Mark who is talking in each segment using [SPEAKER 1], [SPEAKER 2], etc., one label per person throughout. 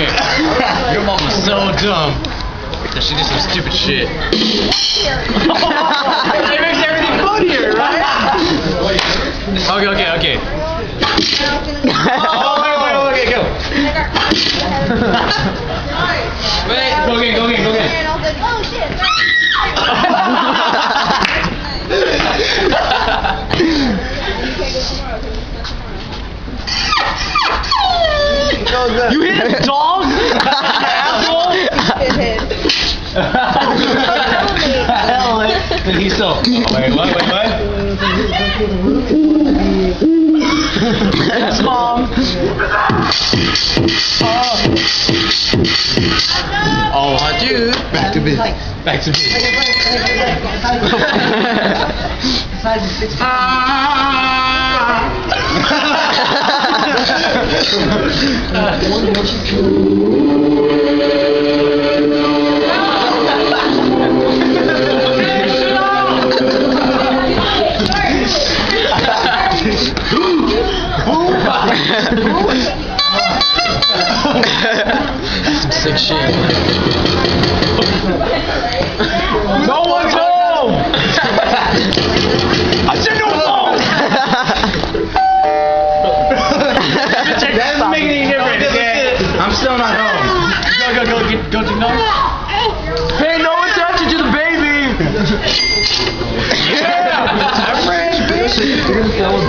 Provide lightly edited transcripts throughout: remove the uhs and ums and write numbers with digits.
[SPEAKER 1] okay. Your mom was so dumb. That she did some stupid shit. It makes everything funnier, right? Okay. Oh, wait, go. Wait, go again.
[SPEAKER 2] Oh shit.
[SPEAKER 1] You hit a dog? Asshole! Hell, he's so. Wait, what? Yes, Mom. Oh, dude.
[SPEAKER 3] Back to business.
[SPEAKER 1] Some sick shit.
[SPEAKER 3] No one's home! I said no one's home! That doesn't make any difference, okay? I'm still not home.
[SPEAKER 1] Go to no.
[SPEAKER 3] Pay no attention to the baby! Yeah! I'm French, bitch! You're gonna sell a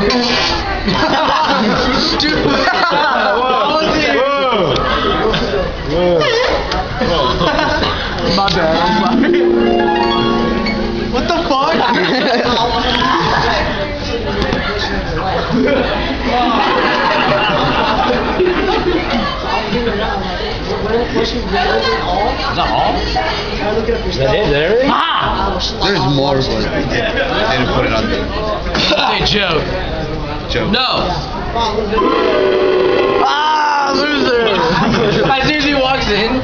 [SPEAKER 3] baby?
[SPEAKER 1] Dude.
[SPEAKER 3] Whoa. My bad, I'm sorry. What the fuck?
[SPEAKER 1] Is that all?
[SPEAKER 3] Is that everything?
[SPEAKER 4] There's more, but they didn't put it on there.
[SPEAKER 1] Say Joe. No.
[SPEAKER 3] Ah, loser!
[SPEAKER 1] As soon as he walks in.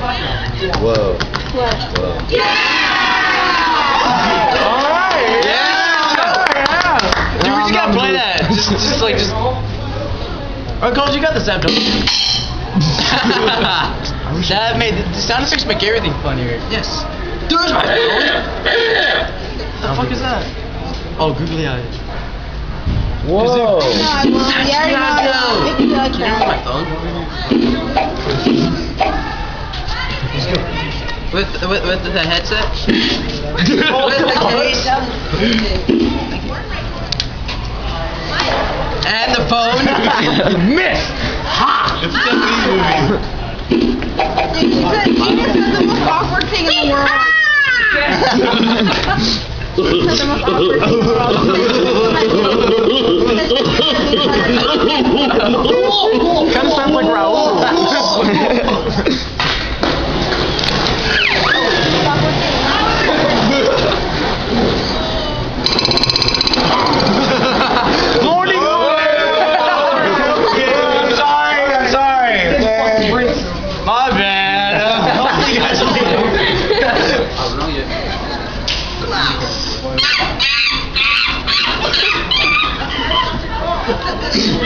[SPEAKER 4] Whoa.
[SPEAKER 3] Alright!
[SPEAKER 1] Yeah! Dude, we just gotta play that. Just. Oh, Coles, you got this app, don't you? That made the sound effects make everything funnier. Yes. There's my phone. What the fuck is that? Oh, googly eyes.
[SPEAKER 3] Whoa!
[SPEAKER 1] Can you use my phone? With the headset? With the case? And the phone?
[SPEAKER 3] Miss! Ha!
[SPEAKER 4] It's Stephanie's movie.
[SPEAKER 2] Dude, he said the most awkward thing in the world. The most awkward thing in the world.
[SPEAKER 3] Kind of sounds like Raul.
[SPEAKER 1] My bad. Hopefully you guys will be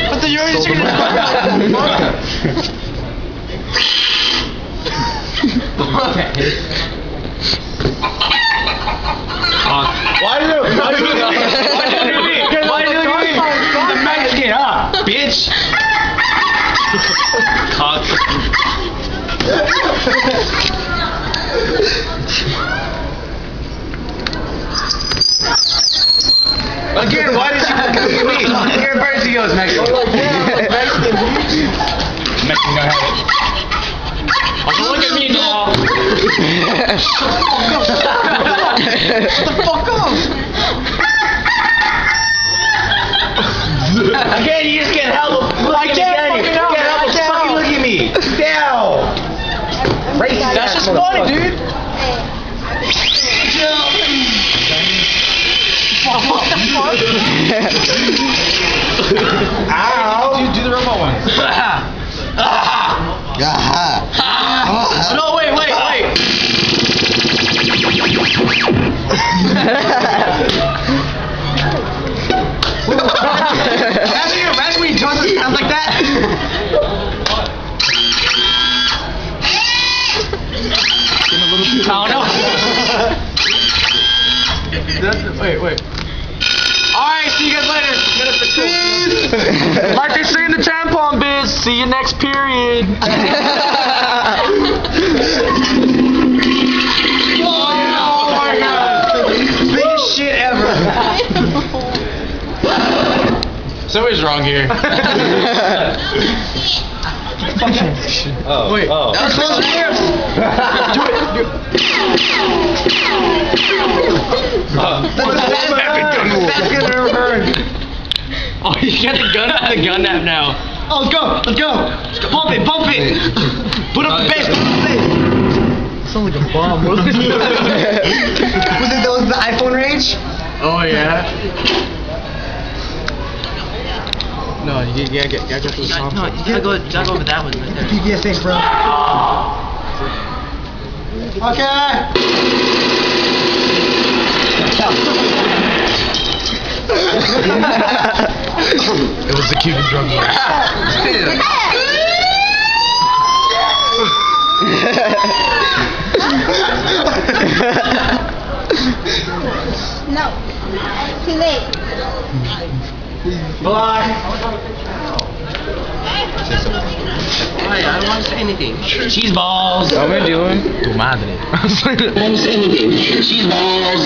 [SPEAKER 1] But the urine is
[SPEAKER 3] Why do you the Mexican, huh? Bitch!
[SPEAKER 1] Cock.
[SPEAKER 3] Again, why did you look at me? Here, first he goes Mexican. Mexican don't have it.
[SPEAKER 1] Look at me now.
[SPEAKER 3] Shut the fuck up! Again, you just can't help it. I can't fucking look at me. Down.
[SPEAKER 1] That's just funny, dude. What the fuck?
[SPEAKER 3] Ow.
[SPEAKER 1] Do the robot one. No, wait. Imagine when you talk, it sounds like that. See you next period.
[SPEAKER 3] Oh my god! Biggest shit ever.
[SPEAKER 1] Somebody's wrong here.
[SPEAKER 3] Oh,
[SPEAKER 1] wait.
[SPEAKER 3] Oh.
[SPEAKER 1] That was close. Do it.
[SPEAKER 3] That's gonna ever heard.
[SPEAKER 1] Oh, you got the gun app now.
[SPEAKER 3] Oh, let's go. Pump it. Put up the bass.
[SPEAKER 1] Sounds like a bomb.
[SPEAKER 3] Was it the iPhone rage?
[SPEAKER 1] Oh yeah. No, you gotta get those songs.
[SPEAKER 5] No, you gotta go with that one right there.
[SPEAKER 3] PBS thing, bro. Okay.
[SPEAKER 1] It was the Cuban drug war.
[SPEAKER 2] No. Too late.
[SPEAKER 3] Bye.
[SPEAKER 5] I don't want to say anything.
[SPEAKER 3] Cheese balls.
[SPEAKER 1] What are we doing? Tu madre.
[SPEAKER 3] Don't say anything. Cheese balls.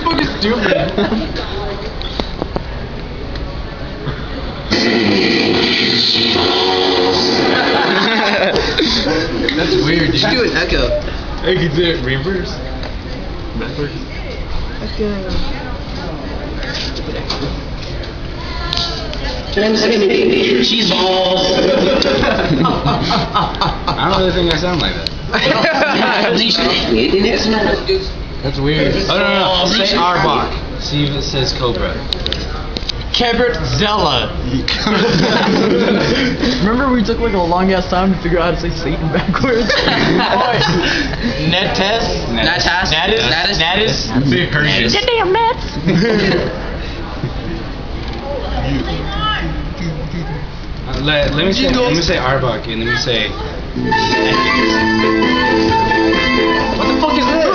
[SPEAKER 1] Fucking stupid. That's weird.
[SPEAKER 5] Just do an echo.
[SPEAKER 1] Hey, you can do it reverse. Backwards.
[SPEAKER 3] Cheese balls.
[SPEAKER 4] I don't really think I sound like that.
[SPEAKER 1] That's weird.
[SPEAKER 4] Oh no. Say Arbok. See if it says Cobra.
[SPEAKER 1] Kebertzella. Remember we took like a long ass time to figure out how to say Satan backwards? Nettes? Natus?
[SPEAKER 4] Big Hershey's.
[SPEAKER 2] Damn nuts.
[SPEAKER 4] Let me say Arbok and let me say.
[SPEAKER 1] What the fuck is this?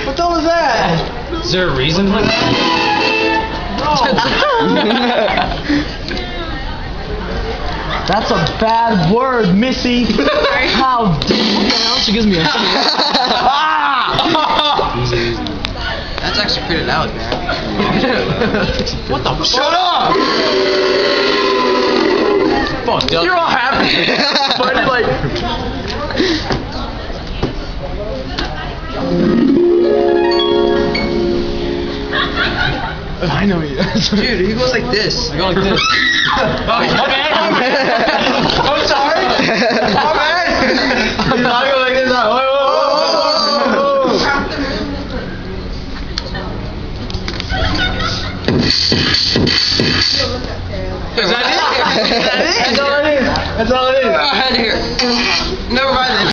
[SPEAKER 1] What the hell is that?
[SPEAKER 4] Is there a reason for that?
[SPEAKER 1] That's a bad word, Missy. How she gives me a
[SPEAKER 4] Easy.
[SPEAKER 5] That's actually pretty loud, man.
[SPEAKER 1] What the fuck? Shut up! Fuck, you're all happy. But like I know you.
[SPEAKER 5] Dude, he goes like this.
[SPEAKER 1] I go like this. My bad. I'm sorry. My bad. I'm not going like this. Whoa.
[SPEAKER 5] Is that it?
[SPEAKER 1] That's all it is. That's all it is.
[SPEAKER 5] I had to hear. Never mind.